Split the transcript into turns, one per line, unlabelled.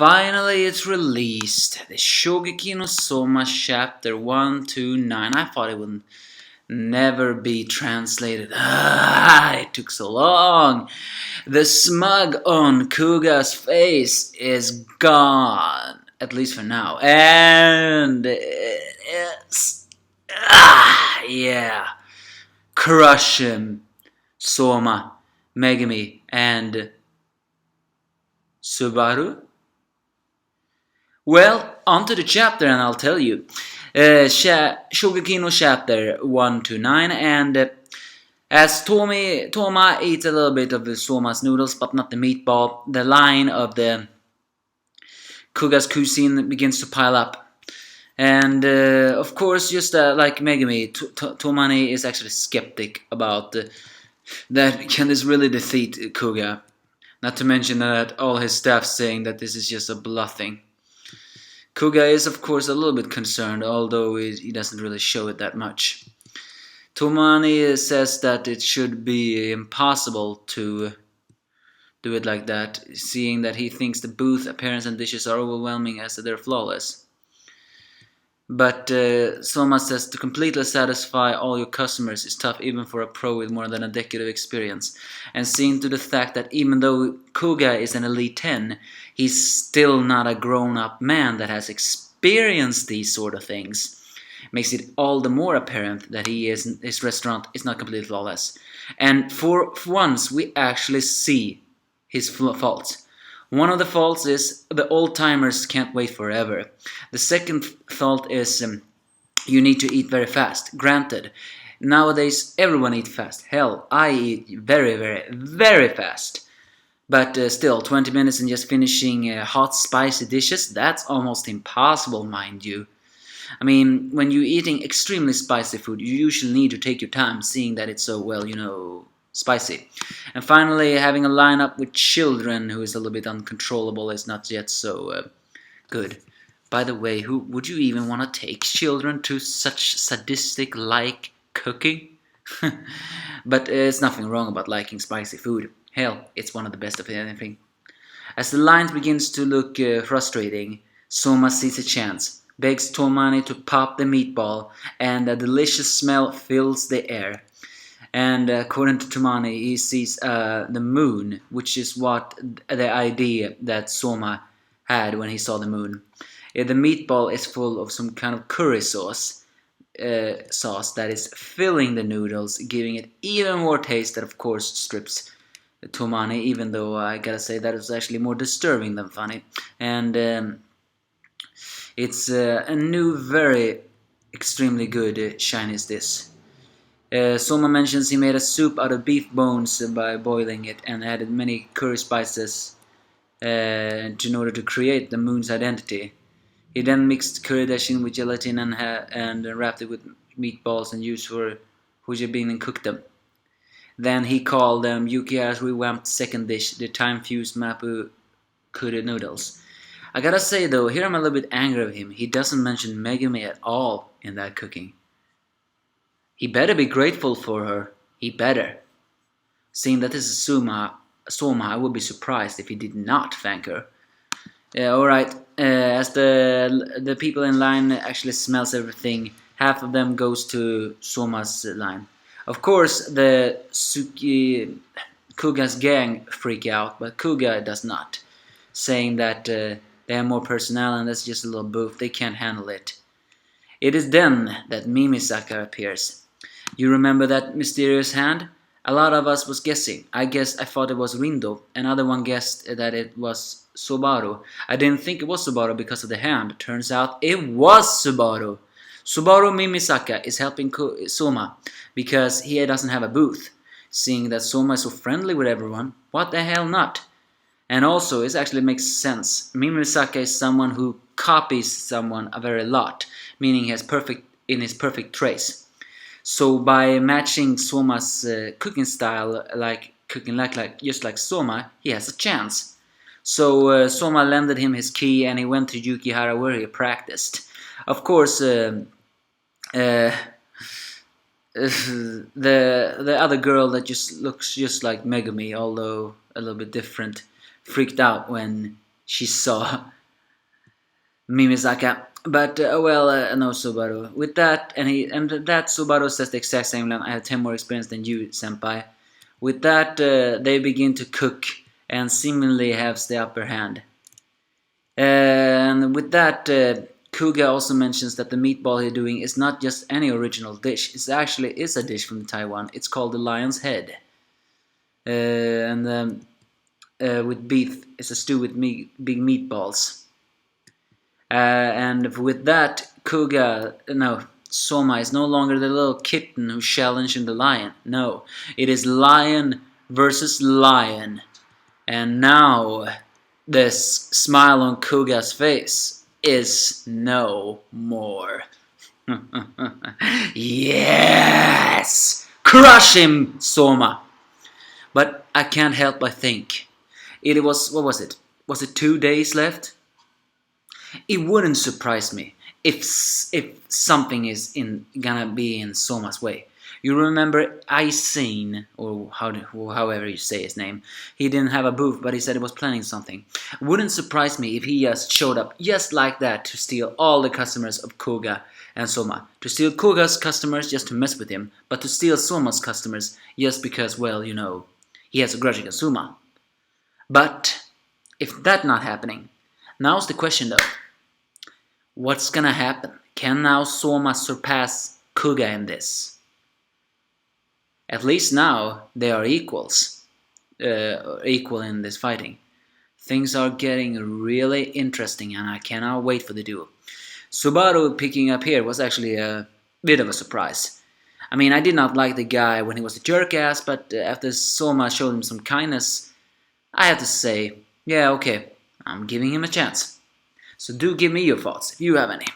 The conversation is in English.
Finally, it's released. The Shokugeki no Soma chapter 129. I thought it would never be translated. It took so long. The smug on Kuga's face is gone. At least for now. And it's... yeah. Crush him. Soma, Megumi, and Subaru? Well, onto the chapter and I'll tell you. Shokugeki no chapter 129, and as Toma eats a little bit of the Soma's noodles but not the meatball, the line of the Kuga's cuisine begins to pile up. And of course, just like Megumi, Tomani is actually skeptic about that can this really defeat Kuga. Not to mention that all his staff saying that this is just a bluffing. Kuga is of course a little bit concerned, although he doesn't really show it that much. Tomani says that it should be impossible to do it like that, seeing that he thinks the booth appearance and dishes are overwhelming as they're flawless. But Soma says to completely satisfy all your customers is tough even for a pro with more than a decade of experience. And seeing to the fact that even though Kuga is an elite 10, he's still not a grown-up man that has experienced these sort of things. Makes it all the more apparent that his restaurant is not completely flawless. And for once we actually see his faults. One of the faults is the old-timers can't wait forever. The second fault is you need to eat very fast. Granted, nowadays everyone eats fast. Hell, I eat very, very, very fast. But still, 20 minutes and just finishing hot, spicy dishes, that's almost impossible, mind you. I mean, when you're eating extremely spicy food, you usually need to take your time, seeing that it's so, well, spicy. And finally, having a lineup with children who is a little bit uncontrollable is not yet so good. By the way, who would you even want to take children to such sadistic-like cooking? But it's nothing wrong about liking spicy food. Hell, it's one of the best of anything. As the lines begins to look frustrating, Soma sees a chance, begs Tomani to pop the meatball, and a delicious smell fills the air. And according to Tomani, he sees the moon, which is what the idea that Soma had when he saw the moon. The meatball is full of some kind of curry sauce that is filling the noodles, giving it even more taste that of course strips Tomani, even though I gotta say that is actually more disturbing than funny. And it's a new, very extremely good Chinese dish. Soma mentions he made a soup out of beef bones by boiling it and added many curry spices in order to create the moon's identity. He then mixed curry dashing with gelatin and wrapped it with meatballs and used for hujabin and cooked them. Then he called them Yukihara's revamped second dish, the time-fused mapu curry noodles. I gotta say though, here I'm a little bit angry with him. He doesn't mention Megumi at all in that cooking. He better be grateful for her. He better. Seeing that this is Soma, I would be surprised if he did not thank her. Alright, as the people in line actually smells everything, half of them goes to Soma's line. Of course, the Kuga's gang freak out, but Kuga does not, saying that they have more personnel and that's just a little booth, they can't handle it. It is then that Mimisaka appears. You remember that mysterious hand? A lot of us was guessing. I thought it was Rindo. Another one guessed that it was Subaru. I didn't think it was Subaru because of the hand. Turns out it was Subaru. Subaru Mimisaka is helping Soma because he doesn't have a booth. Seeing that Soma is so friendly with everyone, what the hell not? And also, it actually makes sense. Mimisaka is someone who copies someone a very lot, meaning he has his perfect trace. So by matching Soma's cooking style, just like Soma, he has a chance. So Soma lended him his key and he went to Yukihara where he practiced. Of course, the other girl that just looks just like Megumi, although a little bit different, freaked out when she saw Mimisaka. But no, Subaru. With that, that Subaru says the exact same line. I have 10 more experience than you, senpai. With that, they begin to cook and seemingly have the upper hand. And with that, Kuga also mentions that the meatball he's doing is not just any original dish. It actually is a dish from Taiwan. It's called the lion's head. With beef, it's a stew with big meatballs. And with that, Soma is no longer the little kitten who's challenging the lion. No, it is lion versus lion. And now, this smile on Kuga's face is no more. Yes! Crush him, Soma! But I can't help but think. It was, what was it? Was it 2 days left? It wouldn't surprise me if something is gonna be in Soma's way. You remember Aisin, or however you say his name. He didn't have a booth, but he said he was planning something. Wouldn't surprise me if he just showed up just like that to steal all the customers of Koga and Soma. To steal Koga's customers just to mess with him, but to steal Soma's customers just because, well, you know, he has a grudge against Soma. But if that's not happening, now's the question though. What's gonna happen? Can now Soma surpass Kuga in this? At least now they are equals. Equal in this fighting. Things are getting really interesting and I cannot wait for the duel. Subaru picking up here was actually a bit of a surprise. I mean, I did not like the guy when he was a jerk-ass, but after Soma showed him some kindness, I have to say, yeah, okay, I'm giving him a chance. So do give me your thoughts, if you have any.